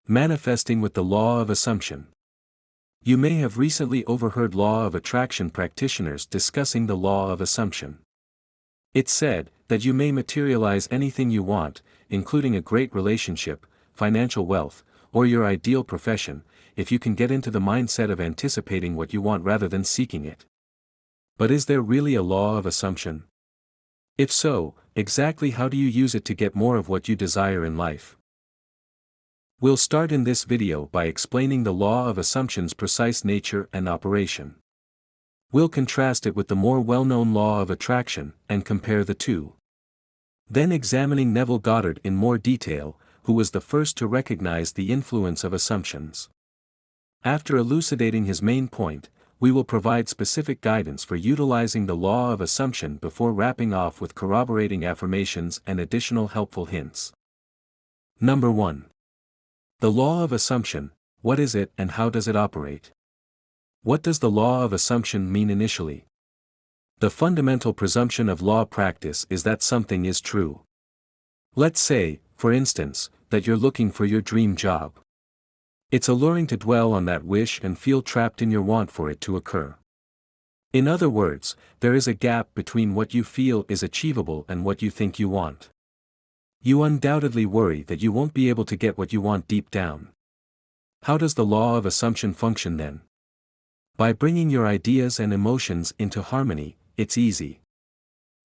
Manifesting with the law of assumption. You may have recently overheard law of attraction practitioners discussing the law of assumption. It's said that you may materialize anything you want, including a great relationship, financial wealth, or your ideal profession, if you can get into the mindset of anticipating what you want rather than seeking it. But is there really a law of assumption? If so, exactly how do you use it to get more of what you desire in life? We'll start in this video by explaining the law of assumption's precise nature and operation. We'll contrast it with the more well-known law of attraction and compare the two. Then examining Neville Goddard in more detail, who was the first to recognize the influence of assumptions. After elucidating his main point, we will provide specific guidance for utilizing the law of assumption before wrapping off with corroborating affirmations and additional helpful hints. Number 1. The law of assumption, what is it and how does it operate? What does the law of assumption mean initially? The fundamental presumption of law practice is that something is true. Let's say, for instance, that you're looking for your dream job. It's alluring to dwell on that wish and feel trapped in your want for it to occur. In other words, there is a gap between what you feel is achievable and what you think you want. You undoubtedly worry that you won't be able to get what you want deep down. How does the law of assumption function then? By bringing your ideas and emotions into harmony, it's easy.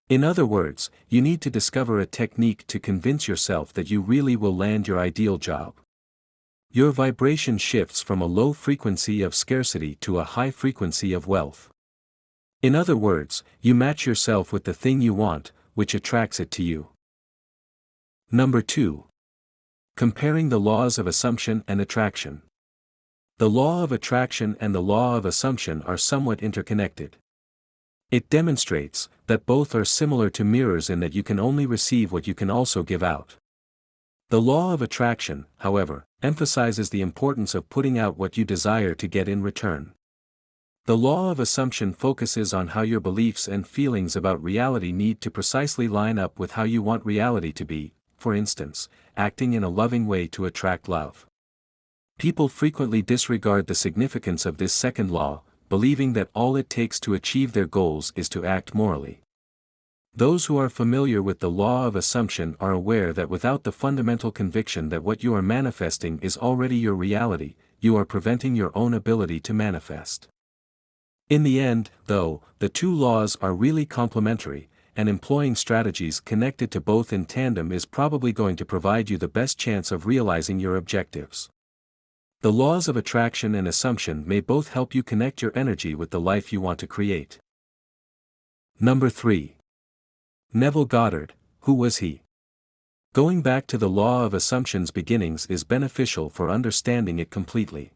In other words, you need to discover a technique to convince yourself that you really will land your ideal job. Your vibration shifts from a low frequency of scarcity to a high frequency of wealth. In other words, you match yourself with the thing you want, which attracts it to you. Number 2. Comparing the laws of assumption and attraction. The law of attraction and the law of assumption are somewhat interconnected. It demonstrates that both are similar to mirrors in that you can only receive what you can also give out. The law of attraction, however, emphasizes the importance of putting out what you desire to get in return. The law of assumption focuses on how your beliefs and feelings about reality need to precisely line up with how you want reality to be, for instance, acting in a loving way to attract love. People frequently disregard the significance of this second law, believing that all it takes to achieve their goals is to act morally. Those who are familiar with the law of assumption are aware that without the fundamental conviction that what you are manifesting is already your reality, you are preventing your own ability to manifest. In the end, though, the two laws are really complementary, and employing strategies connected to both in tandem is probably going to provide you the best chance of realizing your objectives. The laws of attraction and assumption may both help you connect your energy with the life you want to create. Number 3. Neville Goddard, who was he? Going back to the law of assumption's beginnings is beneficial for understanding it completely.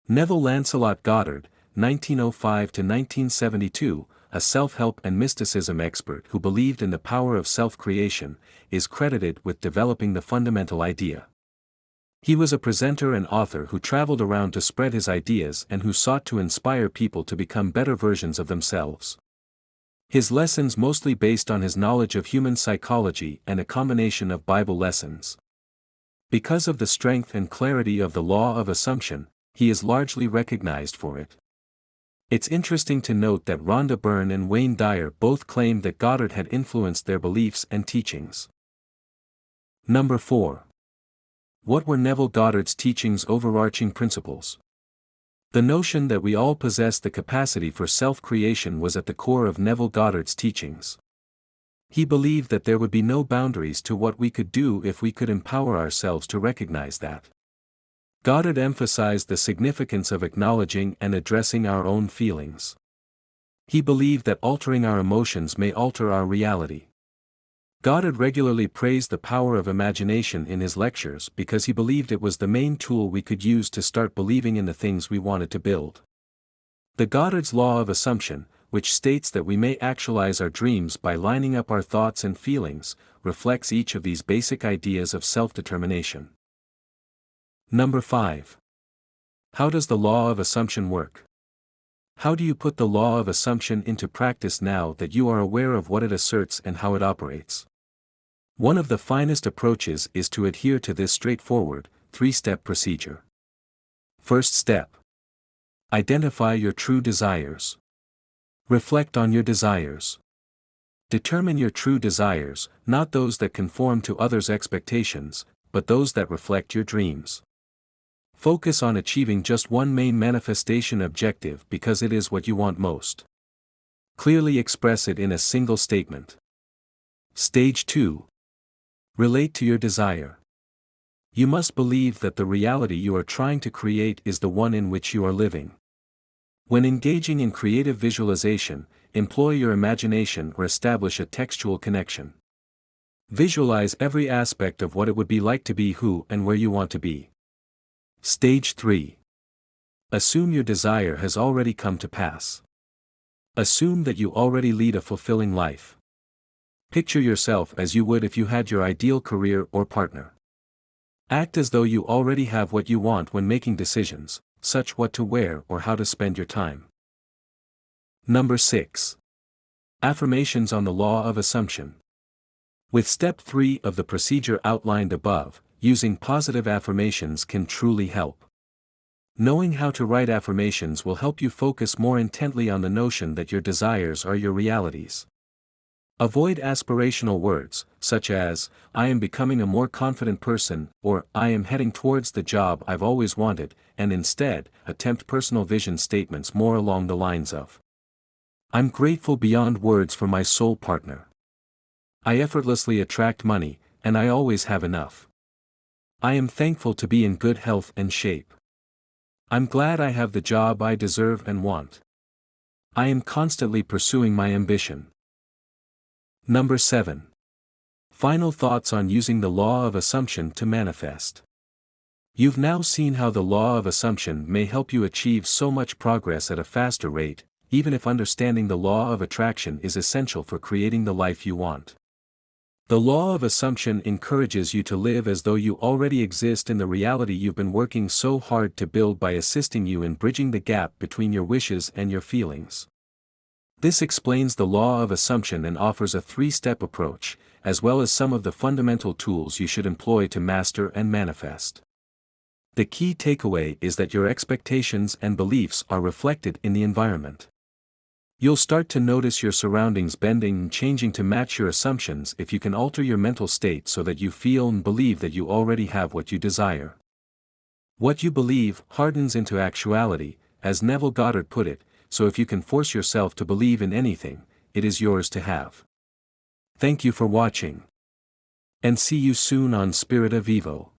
Neville Lancelot Goddard, 1905 to 1972, a self-help and mysticism expert who believed in the power of self-creation, is credited with developing the fundamental idea. He was a presenter and author who traveled around to spread his ideas and who sought to inspire people to become better versions of themselves. His lessons mostly based on his knowledge of human psychology and a combination of Bible lessons. Because of the strength and clarity of the law of assumption, he is largely recognized for it. It's interesting to note that Rhonda Byrne and Wayne Dyer both claimed that Goddard had influenced their beliefs and teachings. Number 4. What were Neville Goddard's teachings' overarching principles? The notion that we all possess the capacity for self-creation was at the core of Neville Goddard's teachings. He believed that there would be no boundaries to what we could do if we could empower ourselves to recognize that. Goddard emphasized the significance of acknowledging and addressing our own feelings. He believed that altering our emotions may alter our reality. Goddard regularly praised the power of imagination in his lectures because he believed it was the main tool we could use to start believing in the things we wanted to build. The Goddard's law of assumption, which states that we may actualize our dreams by lining up our thoughts and feelings, reflects each of these basic ideas of self-determination. Number 5. How does the law of assumption work? How do you put the law of assumption into practice now that you are aware of what it asserts and how it operates? One of the finest approaches is to adhere to this straightforward, 3-step procedure. First step. Identify your true desires. Reflect on your desires. Determine your true desires, not those that conform to others' expectations, but those that reflect your dreams. Focus on achieving just one main manifestation objective because it is what you want most. Clearly express it in a single statement. Stage 2. Relate to your desire. You must believe that the reality you are trying to create is the one in which you are living. When engaging in creative visualization, employ your imagination or establish a textual connection. Visualize every aspect of what it would be like to be who and where you want to be. Stage 3. Assume your desire has already come to pass. Assume that you already lead a fulfilling life. Picture yourself as you would if you had your ideal career or partner. Act as though you already have what you want when making decisions, such what to wear or how to spend your time. Number 6. Affirmations on the law of assumption. With step 3 of the procedure outlined above, using positive affirmations can truly help. Knowing how to write affirmations will help you focus more intently on the notion that your desires are your realities. Avoid aspirational words, such as, "I am becoming a more confident person," or "I am heading towards the job I've always wanted," and instead, attempt personal vision statements more along the lines of, "I'm grateful beyond words for my soul partner. I effortlessly attract money, and I always have enough. I am thankful to be in good health and shape. I'm glad I have the job I deserve and want. I am constantly pursuing my ambition." Number 7. Final thoughts on using the law of assumption to manifest. You've now seen how the law of assumption may help you achieve so much progress at a faster rate, even if understanding the law of attraction is essential for creating the life you want. The law of assumption encourages you to live as though you already exist in the reality you've been working so hard to build by assisting you in bridging the gap between your wishes and your feelings. This explains the law of assumption and offers a 3-step approach, as well as some of the fundamental tools you should employ to master and manifest. The key takeaway is that your expectations and beliefs are reflected in the environment. You'll start to notice your surroundings bending and changing to match your assumptions if you can alter your mental state so that you feel and believe that you already have what you desire. What you believe hardens into actuality, as Neville Goddard put it, so if you can force yourself to believe in anything, it is yours to have. Thank you for watching. And see you soon on Spirit of Evo.